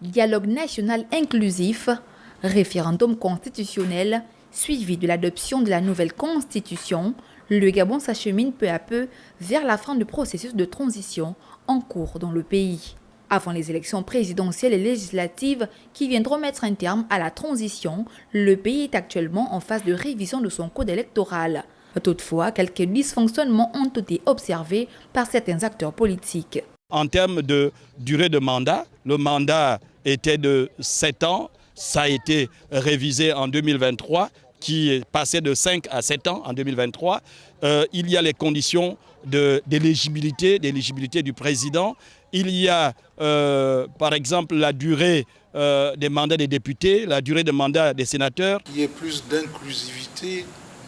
Dialogue national inclusif, référendum constitutionnel, suivi de l'adoption de la nouvelle constitution, le Gabon s'achemine peu à peu vers la fin du processus de transition en cours dans le pays. Avant les élections présidentielles et législatives qui viendront mettre un terme à la transition, le pays est actuellement en phase de révision de son code électoral. Toutefois, quelques dysfonctionnements ont été observés par certains acteurs politiques. En termes de durée de mandat, le mandat était de 7 ans, ça a été révisé en 2023, qui est passé de 5 à 7 ans en 2023. Il y a les conditions d'éligibilité du président. Il y a par exemple la durée des mandats des députés, la durée de mandat des sénateurs. Il y a plus d'inclusivité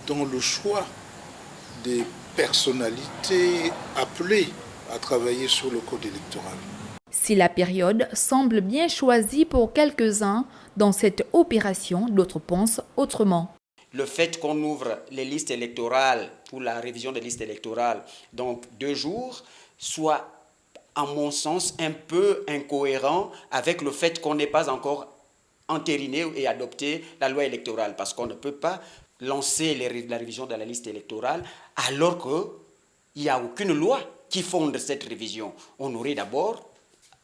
dans le choix des personnalités appelées à travailler sur le code électoral. Si la période semble bien choisie pour quelques-uns dans cette opération, d'autres pensent autrement. Le fait qu'on ouvre les listes électorales pour la révision des listes électorales, donc 2 jours, soit à mon sens un peu incohérent avec le fait qu'on n'ait pas encore entériné et adopté la loi électorale, parce qu'on ne peut pas lancer la révision de la liste électorale alors qu'il n'y a aucune loi qui fonde cette révision. On aurait d'abord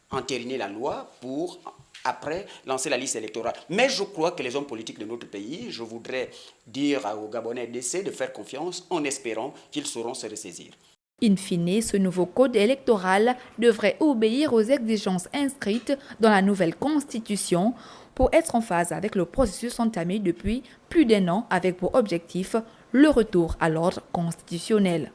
entériné la loi pour après lancer la liste électorale. Mais je crois que les hommes politiques de notre pays, je voudrais dire aux Gabonais d'essayer de faire confiance en espérant qu'ils sauront se ressaisir. In fine, ce nouveau code électoral devrait obéir aux exigences inscrites dans la nouvelle constitution pour être en phase avec le processus entamé depuis plus d'1 an avec pour objectif le retour à l'ordre constitutionnel.